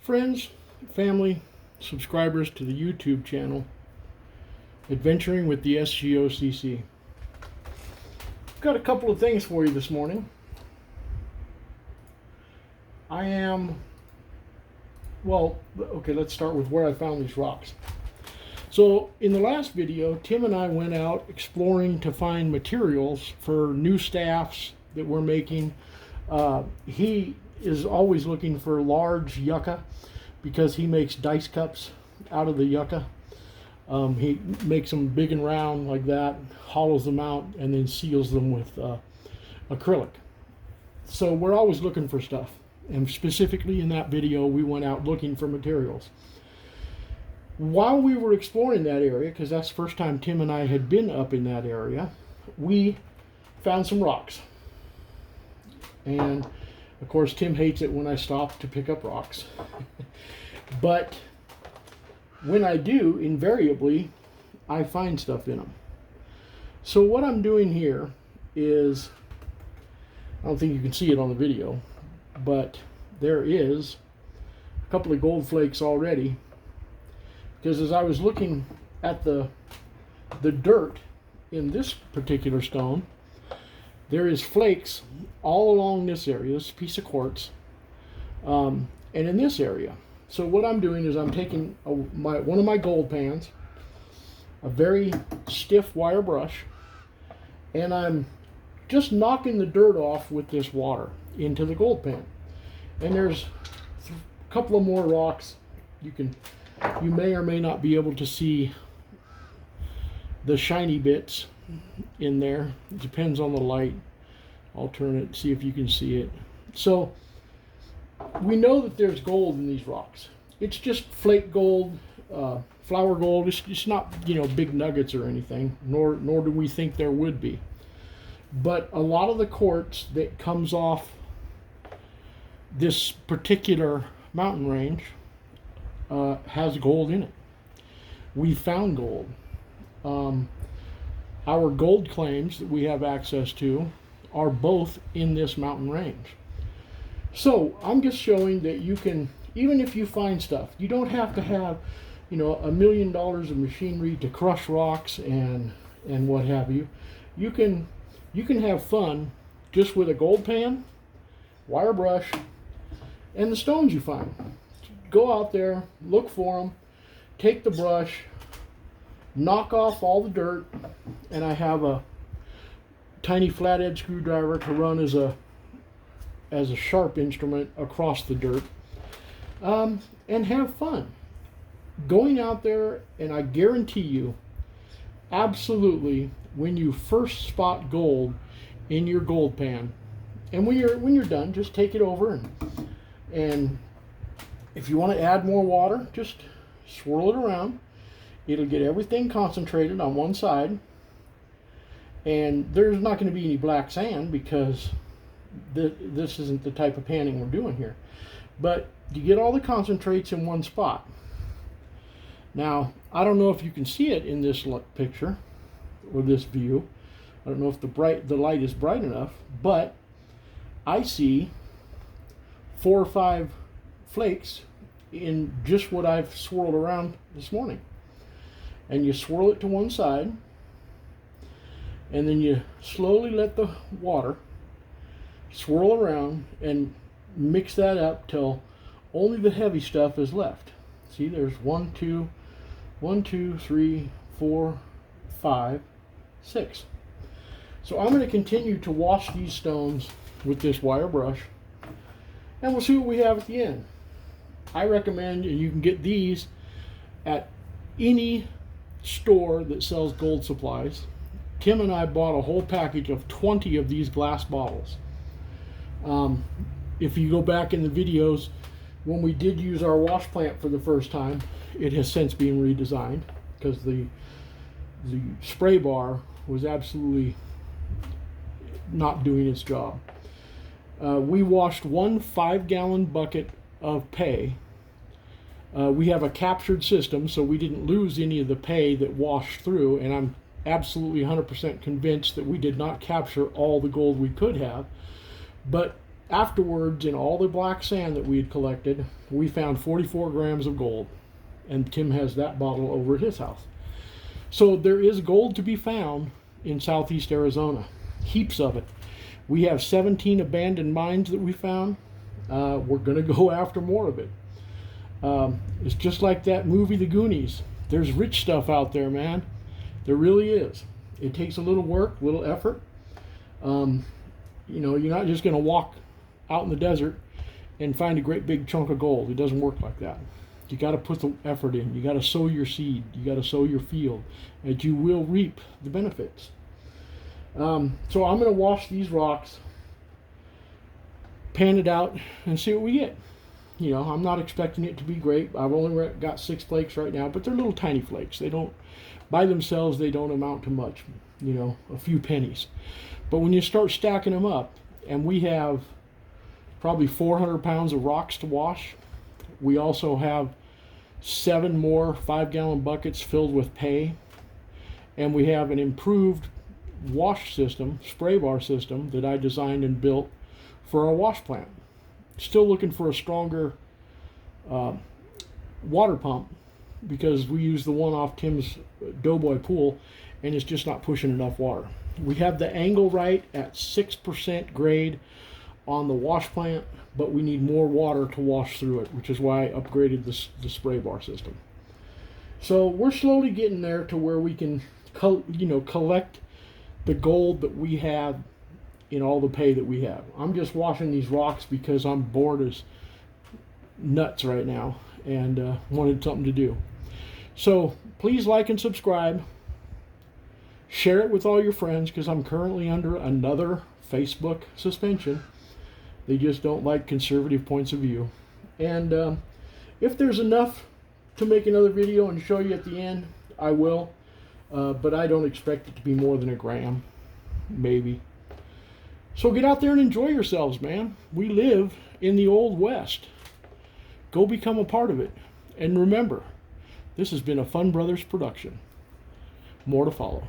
Friends, family, subscribers to the YouTube channel, Adventuring with the S.G.O.C.C. Got a couple of things for you this morning. Let's start with where I found these rocks. So in the last video, Tim and I went out exploring to find materials for new staffs that we're making. He is always looking for large yucca because he makes dice cups out of the yucca. He makes them big and round like that, hollows them out, and then seals them with acrylic. So we're always looking for stuff. And specifically in that video, we went out looking for materials. While we were exploring that area, because that's the first time Tim and I had been up in that area, we found some rocks. And of course, Tim hates it when I stop to pick up rocks. But when I do, invariably, I find stuff in them. So what I'm doing here is, I don't think you can see it on the video, but there is a couple of gold flakes already. Because as I was looking at the dirt in this particular stone, there is flakes all along this area, this piece of quartz, and in this area. So what I'm doing is I'm taking one of my gold pans, a very stiff wire brush, and I'm just knocking the dirt off with this water into the gold pan. And there's a couple of more rocks. You may or may not be able to see the shiny bits in there. It depends on the light. I'll turn it, see if you can see it. So we know that there's gold in these rocks. It's just flake gold, flour gold. It's not, big nuggets or anything, nor do we think there would be. But a lot of the quartz that comes off this particular mountain range has gold in it. We found gold. Our gold claims that we have access to are both in this mountain range. So I'm just showing that you can, even if you find stuff, you don't have to have, $1 million of machinery to crush rocks and what have you. You can have fun just with a gold pan, wire brush, and the stones you find. Go out there, look for them, take the brush, knock off all the dirt, and I have a tiny flathead screwdriver to run as a sharp instrument across the dirt, and have fun going out there. And I guarantee you, absolutely, when you first spot gold in your gold pan, and when you're done, just take it over and if you want to add more water, just swirl it around. It'll get everything concentrated on one side. And there's not going to be any black sand because this isn't the type of panning we're doing here. But you get all the concentrates in one spot. Now, I don't know if you can see it in this picture or this view. I don't know if the light is bright enough, but I see 4 or 5 flakes in just what I've swirled around this morning. And you swirl it to one side, and then you slowly let the water swirl around and mix that up till only the heavy stuff is left. See, there's 1, 2, 3, 4, 5, 6. So I'm going to continue to wash these stones with this wire brush, and we'll see what we have at the end. I recommend, and you can get these at any store that sells gold supplies. Tim and I bought a whole package of 20 of these glass bottles. If you go back in the videos, when we did use our wash plant for the first time, it has since been redesigned because the spray bar was absolutely not doing its job. We washed one 5-gallon bucket of pay. We have a captured system, so we didn't lose any of the pay that washed through, and I'm absolutely 100% convinced that we did not capture all the gold we could have. But Afterwards, in all the black sand that we had collected, we found 44 grams of gold. And Tim has that bottle over at his house. So there is gold to be found in southeast Arizona. Heaps of it. We have 17 abandoned mines that we found. We're going to go after more of it. It's just like that movie, The Goonies. There's rich stuff out there, man. There really is. It takes a little work, a little effort. You know, you're not just going to walk out in the desert and find a great big chunk of gold. It doesn't work like that. You got to put the effort in. You got to sow your seed. You got to sow your field, and you will reap the benefits. So I'm going to wash these rocks, pan it out, and see what we get. You know, I'm not expecting it to be great. I've only got 6 flakes right now, but they're little tiny flakes. They don't, by themselves, they don't amount to much. You know, a few pennies. But when you start stacking them up, and we have probably 400 pounds of rocks to wash. We also have 7 more 5-gallon buckets filled with pay. And we have an improved wash system, spray bar system, that I designed and built for our wash plant. Still looking for a stronger water pump, because we use the one off Tim's Doughboy pool, and it's just not pushing enough water. We have the angle right at 6% grade on the wash plant, but we need more water to wash through it, which is why I upgraded the spray bar system. So we're slowly getting there to where we can collect the gold that we have in all the pay that we have. I'm just washing these rocks because I'm bored as nuts right now and wanted something to do. So please like and subscribe. Share it with all your friends, because I'm currently under another Facebook suspension. They just don't like conservative points of view. And if there's enough to make another video and show you at the end, I will. But I don't expect it to be more than a gram, maybe. So get out there and enjoy yourselves, man. We live in the Old West. Go become a part of it. And remember, this has been a Fun Brothers production. More to follow.